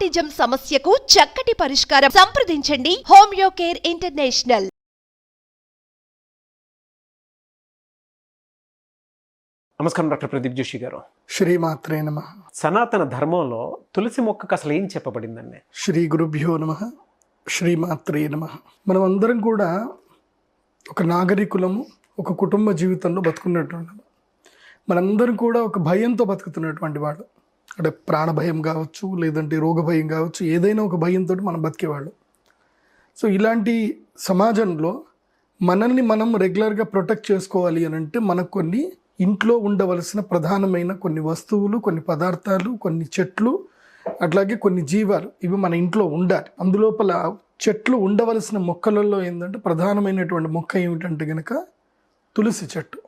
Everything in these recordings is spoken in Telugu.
ఆటిజం సమస్యకు చక్కటి పరిష్కారం. సంప్రదించండి హోమియో కేర్ ఇంటర్నేషనల్. నమస్కారం డాక్టర్ ప్రదీప్ జోషి గారు. శ్రీమాత్రే నమః. సనాతన ధర్మంలో తులసి మొక్కకు అసలు ఏం చెప్పబడిందండి? శ్రీ గురుభ్యో నమః. శ్రీమాత్రే నమః. మనం అందరం కూడా ఒక నాగరికులము, ఒక కుటుంబ జీవితంలో బతుకున్నటువంటి మనందరం కూడా ఒక భయంతో బతుకుతున్నటువంటి వాడు. అంటే ప్రాణ భయం కావచ్చు, లేదంటే రోగ భయం కావచ్చు, ఏదైనా ఒక భయంతో మనం బతికేవాళ్ళు. సో ఇలాంటి సమాజంలో మనల్ని మనం రెగ్యులర్గా ప్రొటెక్ట్ చేసుకోవాలి అని అంటే మనకు కొన్ని ఇంట్లో ఉండవలసిన ప్రధానమైన కొన్ని వస్తువులు, కొన్ని పదార్థాలు, కొన్ని చెట్లు, అట్లాగే కొన్ని జీవాలు ఇవి మన ఇంట్లో ఉండాలి. అందులోపల చెట్లు ఉండవలసిన మొక్కలలో ఏంటంటే ప్రధానమైనటువంటి మొక్క ఏమిటంటే కనుక తులసి చెట్టు.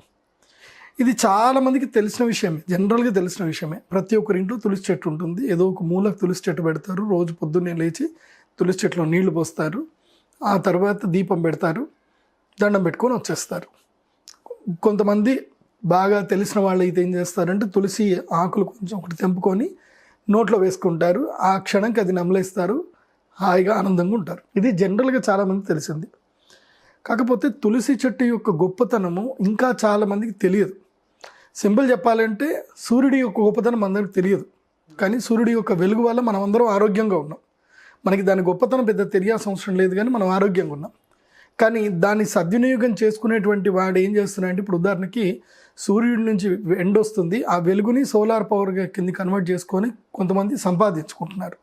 ఇది చాలామందికి తెలిసిన విషయమే, జనరల్గా తెలిసిన విషయమే. ప్రతి ఒక్కరి ఇంట్లో తులసి చెట్టు ఉంటుంది. ఏదో ఒక మూలకు తులసి చెట్టు పెడతారు. రోజు పొద్దున్నే లేచి తులసి చెట్టులో నీళ్లు పోస్తారు. ఆ తర్వాత దీపం పెడతారు, దండం పెట్టుకొని వచ్చేస్తారు. కొంతమంది బాగా తెలిసిన వాళ్ళు అయితే ఏం చేస్తారంటే తులసి ఆకులు కొంచెం ఒకటి తెంపుకొని నోట్లో వేసుకుంటారు. ఆ క్షణంకి అది నమలేస్తారు, హాయిగా ఆనందంగా ఉంటారు. ఇది జనరల్గా చాలామంది తెలిసింది. కాకపోతే తులసి చెట్టు యొక్క గొప్పతనము ఇంకా చాలామందికి తెలియదు. సింపుల్ చెప్పాలంటే సూర్యుడి యొక్క గొప్పతనం అందరికి తెలియదు, కానీ సూర్యుడి యొక్క వెలుగు వల్ల మనం అందరం ఆరోగ్యంగా ఉన్నాం. మనకి దాని గొప్పతనం పెద్ద తెలియాల్సిన అవసరం లేదు, కానీ మనం ఆరోగ్యంగా ఉన్నాం. కానీ దాన్ని సద్వినియోగం చేసుకునేటువంటి వాడు ఏం చేస్తున్నాడంటే, ఇప్పుడు ఉదాహరణకి సూర్యుడి నుంచి ఎండ వస్తుంది, ఆ వెలుగుని సోలార్ పవర్గా కింద కన్వర్ట్ చేసుకొని కొంతమంది సంపాదించుకుంటున్నారు.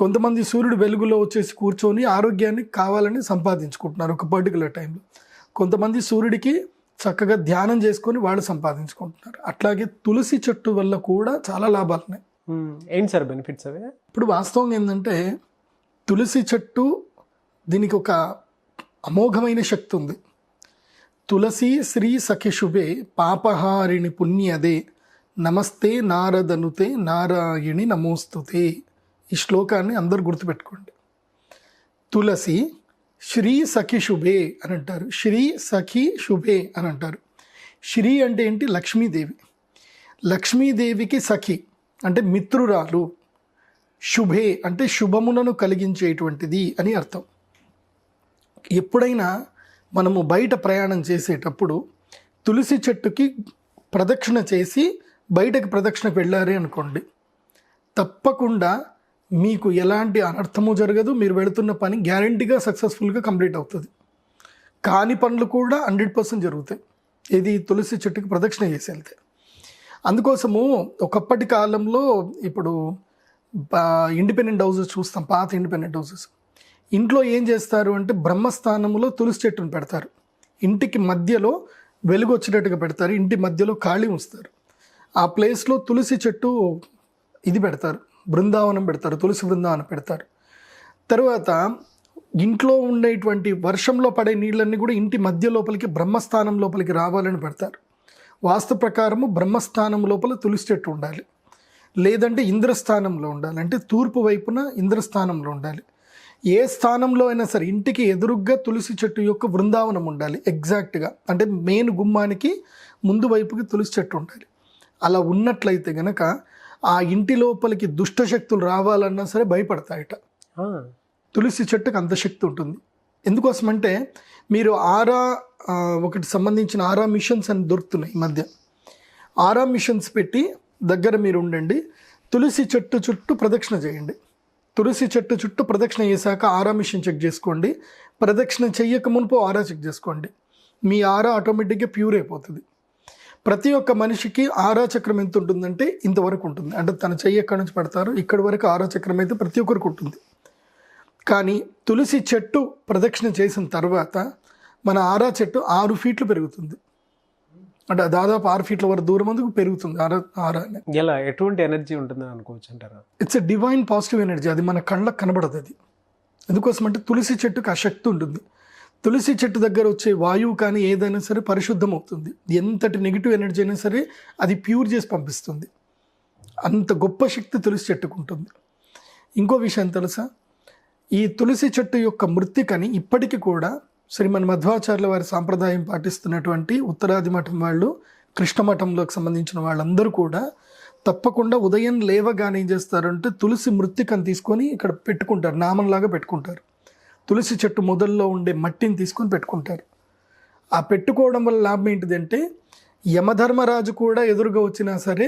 కొంతమంది సూర్యుడు వెలుగులో వచ్చేసి కూర్చొని ఆరోగ్యాన్ని కావాలని సంపాదించుకుంటున్నారు ఒక పర్టికులర్ టైంలో. కొంతమంది సూర్యుడికి చక్కగా ధ్యానం చేసుకొని వాళ్ళు సంపాదించుకుంటున్నారు. అట్లాగే తులసి చెట్టు వల్ల కూడా చాలా లాభాలు ఉన్నాయి. ఏంటి సార్ బెనిఫిట్స్ అవి? ఇప్పుడు వాస్తవంగా ఏంటంటే తులసి చెట్టు దీనికి ఒక అమోఘమైన శక్తి ఉంది. తులసి శ్రీ సఖి శుభే పాపహారిణి పుణ్యదే నమస్తే నారదనుతే నారాయణి నమోస్తుతే. ఈ శ్లోకాన్ని అందరూ గుర్తుపెట్టుకోండి. తులసి శ్రీ సఖి శుభే అని అంటారు. శ్రీ సఖి శుభే అని అంటారు. శ్రీ అంటే ఏంటి? లక్ష్మీదేవి. లక్ష్మీదేవికి సఖి అంటే మిత్రురాలు. శుభే అంటే శుభములను కలిగించేటువంటిది అని అర్థం. ఎప్పుడైనా మనము బయట ప్రయాణం చేసేటప్పుడు తులసి చెట్టుకి ప్రదక్షిణ చేసి బయటకు ప్రదక్షిణకు వెళ్ళారే అనుకోండి, తప్పకుండా మీకు ఎలాంటి అనర్థము జరగదు. మీరు వెళుతున్న పని గ్యారంటీగా సక్సెస్ఫుల్గా కంప్లీట్ అవుతుంది. కాని పనులు కూడా 100% జరుగుతాయి. ఇది తులసి చెట్టుకి ప్రదక్షిణ చేసి వెళ్తే. అందుకోసము ఒకప్పటి కాలంలో ఇప్పుడు ఇండిపెండెంట్ హౌసెస్ చూస్తాం, పాత ఇండిపెండెంట్ హౌసెస్. ఇంట్లో ఏం చేస్తారు అంటే బ్రహ్మస్థానంలో తులసి చెట్టును పెడతారు. ఇంటికి మధ్యలో వెలుగు వచ్చేటట్టుగా పెడతారు. ఇంటి మధ్యలో ఖాళీ ఉంచుతారు. ఆ ప్లేస్లో తులసి చెట్టు ఇది పెడతారు, బృందావనం పెడతారు, తులసి బృందావనం పెడతారు. తర్వాత ఇంట్లో ఉండేటువంటి వర్షంలో పడే నీళ్ళన్నీ కూడా ఇంటి మధ్య లోపలికి బ్రహ్మస్థానం లోపలికి రావాలని పెడతారు. వాస్తు ప్రకారము బ్రహ్మస్థానం లోపల తులసి చెట్టు ఉండాలి, లేదంటే ఇంద్రస్థానంలో ఉండాలి. అంటే తూర్పు వైపున ఇంద్రస్థానంలో ఉండాలి. ఏ స్థానంలో అయినా సరే ఇంటికి ఎదురుగ్గా తులసి చెట్టు యొక్క బృందావనం ఉండాలి ఎగ్జాక్ట్గా. అంటే మెయిన్ గుమ్మానికి ముందు వైపుకి తులసి చెట్టు ఉండాలి. అలా ఉన్నట్లయితే గనక ఆ ఇంటి లోపలికి దుష్టశక్తులు రావాలన్నా సరే భయపడతాయట. తులసి చెట్టుకు అంత శక్తి ఉంటుంది. ఎందుకోసమంటే మీరు ఒకటి సంబంధించిన ఆరా మిషన్స్ అని దొరుకుతున్నాయి ఈ మధ్య. ఆరా మిషన్స్ పెట్టి దగ్గర మీరు ఉండండి, తులసి చెట్టు చుట్టూ ప్రదక్షిణ చేయండి. తులసి చెట్టు చుట్టూ ప్రదక్షిణ చేశాక ఆరా మిషన్ చెక్ చేసుకోండి. ప్రదక్షిణ చెయ్యక మునుపు ఆరా చెక్ చేసుకోండి. మీ ఆరా ఆటోమేటిక్గా ప్యూర్ అయిపోతుంది. ప్రతి ఒక్క మనిషికి ఆరా చక్రం ఎంత ఉంటుందంటే ఇంతవరకు ఉంటుంది. అంటే తన చెయ్యి ఎక్కడి నుంచి పెడతారో ఇక్కడి వరకు ఆరా చక్రం అయితే ప్రతి ఒక్కరికి ఉంటుంది. కానీ తులసి చెట్టు ప్రదక్షిణ చేసిన తర్వాత మన ఆరా చెట్టు 6 ఫీట్లు పెరుగుతుంది. అంటే దాదాపు 6 ఫీట్ల వరకు దూరం అందుకు పెరుగుతుంది ఆరా. ఎలా ఎటువంటి ఎనర్జీ ఉంటుందని అనుకోవచ్చు అంటారా? It's a divine positive energy. అది మన కళ్ళకు కనబడదు. అది ఎందుకోసం అంటే తులసి చెట్టుకు ఆ శక్తి ఉంటుంది. తులసి చెట్టు దగ్గర వచ్చే వాయువు కానీ ఏదైనా సరే పరిశుద్ధం అవుతుంది. ఎంతటి నెగిటివ్ ఎనర్జీ అయినా సరే అది ప్యూర్ చేసి పంపిస్తుంది. అంత గొప్ప శక్తి తులసి చెట్టుకు ఉంటుంది. ఇంకో విషయం తెలుసా, ఈ తులసి చెట్టు యొక్క మృత్తికని ఇప్పటికీ కూడా శ్రీమన్ మధ్వాచార్యుల వారి సాంప్రదాయం పాటిస్తున్నటువంటి ఉత్తరాది మఠం వాళ్ళు, కృష్ణ మఠంలోకి సంబంధించిన వాళ్ళందరూ కూడా తప్పకుండా ఉదయం లేవగానే ఏం చేస్తారంటే తులసి మృత్తికను తీసుకొని ఇక్కడ పెట్టుకుంటారు, నామంలాగా పెట్టుకుంటారు. తులసి చెట్టు మొదల్లో ఉండే మట్టిని తీసుకొని పెట్టుకుంటారు. ఆ పెట్టుకోవడం వల్ల లాభం ఏంటిదంటే యమధర్మరాజు కూడా ఎదురుగా వచ్చినా సరే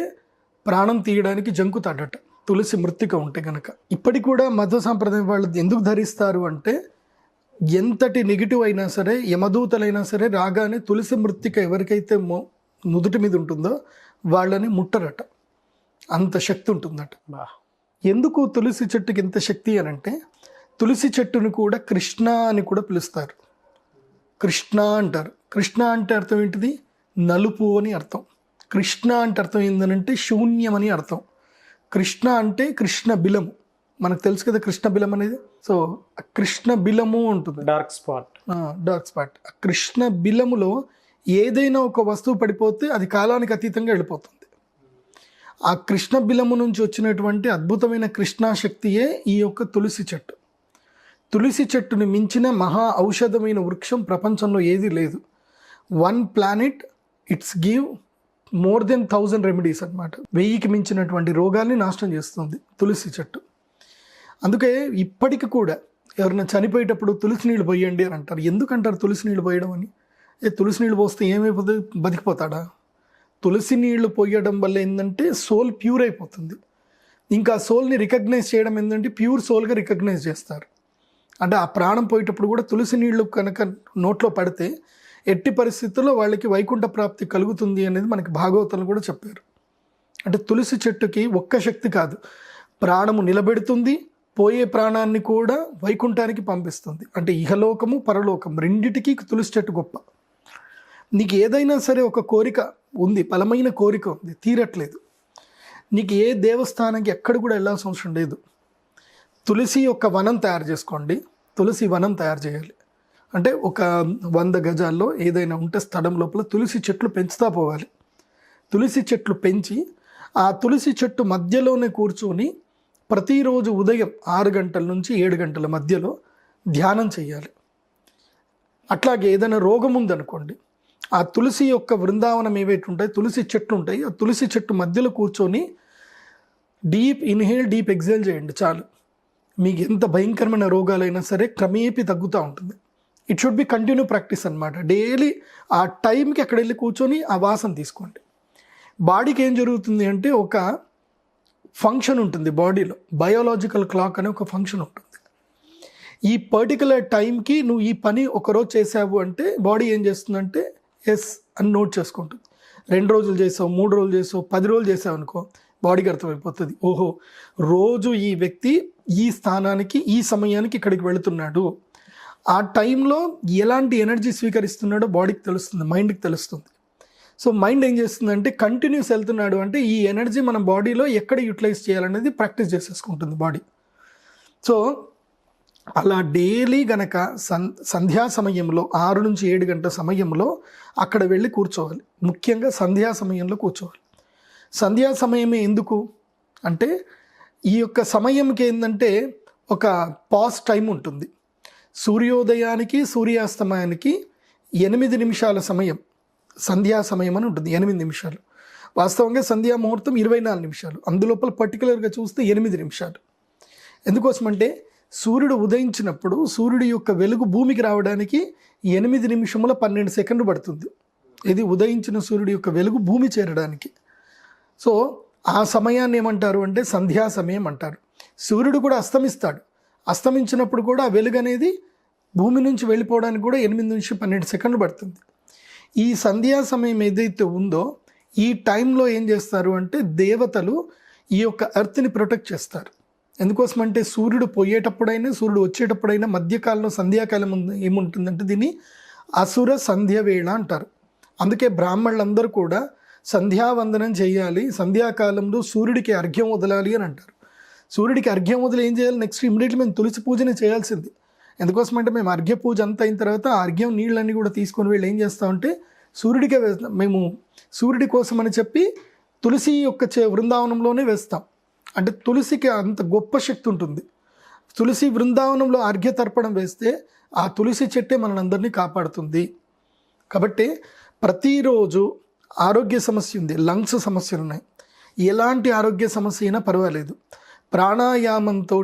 ప్రాణం తీయడానికి జంకుతాడట తులసి మృత్తిక ఉంటే కనుక. ఇప్పటికి కూడా మధ్వ సాంప్రదాయం వాళ్ళు ఎందుకు ధరిస్తారు అంటే ఎంతటి నెగిటివ్ అయినా సరే, యమదూతలైనా సరే రాగానే తులసి మృత్తిక ఎవరికైతే నుదుటి మీద ఉంటుందో వాళ్ళని ముట్టరట, అంత శక్తి ఉంటుందట. ఎందుకు తులసి చెట్టుకి ఇంత శక్తి అని అంటే తులసి చెట్టుని కూడా కృష్ణ అని కూడా పిలుస్తారు. కృష్ణ అంటారు. కృష్ణ అంటే అర్థం ఏంటిది? నలుపు అని అర్థం. కృష్ణ అంటే అర్థం ఏంటంటే శూన్యం అని అర్థం. కృష్ణ అంటే కృష్ణ బిలము, మనకు తెలుసు కదా కృష్ణ బిలం అనేది. సో కృష్ణ బిలము ఉంటుంది, డార్క్ స్పాట్. ఆ కృష్ణ బిలములో ఏదైనా ఒక వస్తువు పడిపోతే అది కాలానికి అతీతంగా వెళ్ళిపోతుంది. ఆ కృష్ణ బిలము నుంచి వచ్చినటువంటి అద్భుతమైన కృష్ణాశక్తియే ఈ యొక్క తులసి చెట్టు. తులసి చెట్టుని మించిన మహా ఔషధమైన వృక్షం ప్రపంచంలో ఏది లేదు. 1 planet it's give more than 1000 remedies అనమాట. 1000కి మించినటువంటి రోగాల్ని నాశనం చేస్తుంది తులసి చెట్టు. అందుకే ఇప్పటికి కూడా ఎవరైనా చనిపోయేటప్పుడు తులసి నీళ్ళు పోయండి అని అంటారు. ఎందుకంటారు తులసి నీళ్ళు పోయడం అని? తులసి నీళ్ళు పోస్తే ఏమైపోతుంది? బతికిపోతాడా? తులసి నీళ్లు పోయడం వల్ల ఏంటంటే సోల్ ప్యూర్ అయిపోతుంది. ఇంకా సోల్ని రికగ్నైజ్ చేయడం ఏంటంటే ప్యూర్ సోల్గా రికగ్నైజ్ చేస్తారు. అంటే ఆ ప్రాణం పోయేటప్పుడు కూడా తులసి నీళ్లు కనుక నోట్లో పడితే ఎట్టి పరిస్థితుల్లో వాళ్ళకి వైకుంఠ ప్రాప్తి కలుగుతుంది అనేది మనకి భాగవతంలో కూడా చెప్పారు. అంటే తులసి చెట్టుకి ఒక్క శక్తి కాదు, ప్రాణము నిలబెడుతుంది, పోయే ప్రాణాన్ని కూడా వైకుంఠానికి పంపిస్తుంది. అంటే ఇహలోకము పరలోకం రెండిటికి తులసి చెట్టు గొప్ప. నీకు ఏదైనా సరే ఒక కోరిక ఉంది, బలమైన కోరిక ఉంది, తీరట్లేదు, నీకు ఏ దేవస్థానానికి ఎక్కడ కూడా వెళ్ళాల్సిన అవసరం లేదు. తులసి యొక్క వనం తయారు చేసుకోండి. తులసి వనం తయారు చేయాలి అంటే ఒక 100 గజాల్లో ఏదైనా ఉంటే స్థలం లోపల తులసి చెట్లు పెంచుతా పోవాలి. తులసి చెట్లు పెంచి ఆ తులసి చెట్టు మధ్యలోనే కూర్చొని ప్రతిరోజు ఉదయం 6 గంటల నుంచి 7 గంటల మధ్యలో ధ్యానం చేయాలి. అట్లాగే ఏదైనా రోగం ఉందనుకోండి, ఆ తులసి యొక్క బృందావనం ఏవైతే ఉంటాయి, తులసి చెట్లు ఉంటాయి, ఆ తులసి చెట్టు మధ్యలో కూర్చొని డీప్ ఇన్హేల్ డీప్ ఎక్సేల్ చేయండి చాలు. మీకు ఎంత భయంకరమైన రోగాలైనా సరే క్రమేపీ తగ్గుతూ ఉంటుంది. It should be continue practice అనమాట. డైలీ ఆ టైంకి అక్కడ వెళ్ళి కూర్చొని ఆ వాసన తీసుకోండి. బాడీకి ఏం జరుగుతుంది అంటే ఒక ఫంక్షన్ ఉంటుంది బాడీలో, బయోలాజికల్ క్లాక్ అనే ఒక ఫంక్షన్ ఉంటుంది. ఈ పర్టికులర్ టైంకి నువ్వు ఈ పని ఒకరోజు చేసావు అంటే బాడీ ఏం చేస్తుందంటే ఎస్ అని నోట్ చేసుకుంటుంది. 2 రోజులు చేసావు, 3 రోజులు చేసావు, 10 రోజులు చేసావు అనుకో, బాడీకి అర్థమైపోతుంది, ఓహో రోజు ఈ వ్యక్తి ఈ స్థానానికి ఈ సమయానికి ఇక్కడికి వెళుతున్నాడు. ఆ టైంలో ఎలాంటి ఎనర్జీ స్వీకరిస్తున్నాడో బాడీకి తెలుస్తుంది, మైండ్కి తెలుస్తుంది. సో మైండ్ ఏం చేస్తుందంటే కంటిన్యూస్ వెళ్తున్నాడు అంటే ఈ ఎనర్జీ మన బాడీలో ఎక్కడ యూటిలైజ్ చేయాలనేది ప్రాక్టీస్ చేసేసుకుంటుంది బాడీ. సో అలా డైలీ గనక సంధ్యా సమయంలో 6 నుంచి 7 గంటల సమయంలో అక్కడ వెళ్ళి కూర్చోవాలి. ముఖ్యంగా సంధ్యా సమయంలో కూర్చోవాలి. సంధ్యా సమయమే ఎందుకు అంటే ఈ యొక్క సమయంకి ఏంటంటే ఒక పాజ్ టైం ఉంటుంది. సూర్యోదయానికి సూర్యాస్తమయానికి 8 నిమిషాల సమయం సంధ్యా సమయం అని ఉంటుంది. 8 నిమిషాలు. వాస్తవంగా సంధ్యా ముహూర్తం 24 నిమిషాలు, అందులోపల పర్టికులర్గా చూస్తే 8 నిమిషాలు. ఎందుకోసమంటే సూర్యుడు ఉదయించినప్పుడు సూర్యుడి యొక్క వెలుగు భూమికి రావడానికి 8 నిమిషముల 12 సెకండ్లు పడుతుంది. ఇది ఉదయించిన సూర్యుడి యొక్క వెలుగు భూమి చేరడానికి. సో ఆ సమయాన్ని ఏమంటారు అంటే సంధ్యా సమయం అంటారు. సూర్యుడు కూడా అస్తమిస్తాడు, అస్తమించినప్పుడు కూడా ఆ వెలుగు అనేది భూమి నుంచి వెళ్ళిపోవడానికి కూడా 8 నుంచి 12 సెకండ్లు పడుతుంది. ఈ సంధ్యా సమయం ఏదైతే ఉందో ఈ టైంలో ఏం చేస్తారు అంటే దేవతలు ఈ యొక్క ఎర్త్ని ప్రొటెక్ట్ చేస్తారు. ఎందుకోసమంటే సూర్యుడు పోయేటప్పుడైనా సూర్యుడు వచ్చేటప్పుడైనా మధ్యకాలంలో సంధ్యాకాలం ఏముంటుందంటే దీన్ని అసుర సంధ్య వేళ అంటారు. అందుకే బ్రాహ్మణులందరూ కూడా సంధ్యావందనం చేయాలి, సంధ్యాకాలంలో సూర్యుడికి అర్ఘ్యం వదలాలి అని అంటారు. సూర్యుడికి అర్ఘ్యం వదిలి ఏం చేయాలి, నెక్స్ట్ ఇమీడియట్లీ మేము తులసి పూజనే చేయాల్సింది. ఎందుకోసమంటే మేము అర్ఘ్య పూజ అంతా అయిన తర్వాత ఆ అర్ఘ్యం నీళ్ళన్నీ కూడా తీసుకొని వెళ్ళి ఏం చేస్తామంటే సూర్యుడికే వేస్తాం. మేము సూర్యుడి కోసం అని చెప్పి తులసి యొక్క బృందావనంలోనే వేస్తాం. అంటే తులసికి అంత గొప్ప శక్తి ఉంటుంది. తులసి బృందావనంలో అర్ఘ్య తర్పణం వేస్తే ఆ తులసి చెట్టే మనందరినీ కాపాడుతుంది. కాబట్టి ప్రతిరోజు ఆరోగ్య సమస్య ఉంది, లంగ్స్ సమస్యలు ఉన్నాయి, ఎలాంటి ఆరోగ్య సమస్య అయినా పర్వాలేదు, ప్రాణాయామంతో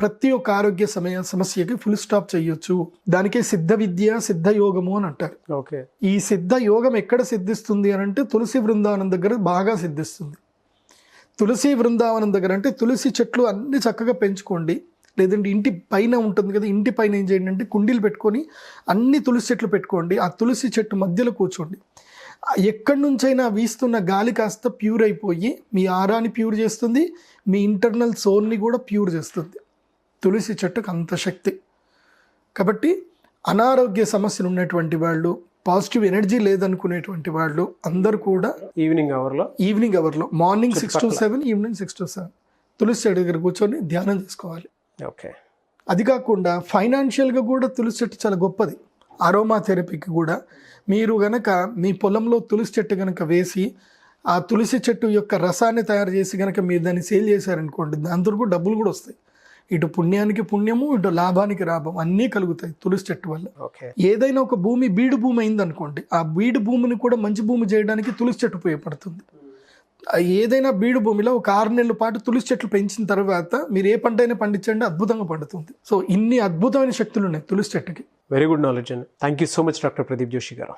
ప్రతి ఒక్క ఆరోగ్య సమస్యకి ఫుల్ స్టాప్ చేయొచ్చు. దానికే సిద్ధ విద్య, సిద్ధ యోగము అని అంటారు. ఓకే. ఈ సిద్ధ యోగం ఎక్కడ సిద్ధిస్తుంది అని అంటే తులసి బృందావనం దగ్గర బాగా సిద్ధిస్తుంది. తులసి బృందావనం దగ్గర అంటే తులసి చెట్లు అన్ని చక్కగా పెంచుకోండి. లేదంటే ఇంటి పైన ఉంటుంది కదా, ఇంటి పైన ఏం చేయండి అంటే కుండీలు పెట్టుకొని అన్ని తులసి చెట్లు పెట్టుకోండి. ఆ తులసి చెట్టు మధ్యలో కూర్చోండి. ఎక్కడి నుంచైనా వీస్తున్న గాలి కాస్త ప్యూర్ అయిపోయి మీ ఆరాని ప్యూర్ చేస్తుంది, మీ ఇంటర్నల్ సోల్ని కూడా ప్యూర్ చేస్తుంది. తులసి చెట్టుకు అంత శక్తి. కాబట్టి అనారోగ్య సమస్యలు ఉన్నటువంటి వాళ్ళు, పాజిటివ్ ఎనర్జీ లేదనుకునేటువంటి వాళ్ళు అందరూ కూడా ఈవినింగ్ అవర్లో మార్నింగ్ 6 to 7, ఈవినింగ్ 6 to 7 తులసి చెట్టు దగ్గర కూర్చొని ధ్యానం చేసుకోవాలి. ఓకే. అది కాకుండా ఫైనాన్షియల్గా కూడా తులసి చెట్టు చాలా గొప్పది. అరోమా థెరపీకి కూడా మీరు గనక మీ పొలంలో తులసి చెట్టు కనుక వేసి ఆ తులసి చెట్టు యొక్క రసాన్ని తయారు చేసి కనుక మీరు దాన్ని సేల్ చేశారనుకోండి, దాంతో కూడా డబ్బులు కూడా వస్తాయి. ఇటు పుణ్యానికి పుణ్యము, ఇటు లాభానికి లాభం అన్నీ కలుగుతాయి తులసి చెట్టు వల్ల. ఓకే. ఏదైనా ఒక భూమి బీడు భూమి అయిందనుకోండి, ఆ బీడు భూమిని కూడా మంచి భూమి చేయడానికి తులసి చెట్టు ఉపయోగపడుతుంది. ఏదైనా బీడు భూమిలో ఒక 6 నెలల పాటు తులసి చెట్లు పెంచిన తర్వాత మీరు ఏ పంట అయినా పండించండి, అద్భుతంగా పండుతుంది. సో ఇన్ని అద్భుతమైన శక్తులు ఉన్నాయి తులసి చెట్టుకి. వెరీ గుడ్ నాలెడ్జ్ అండి. Thank you so much doctor Pradeep Joshi గారు.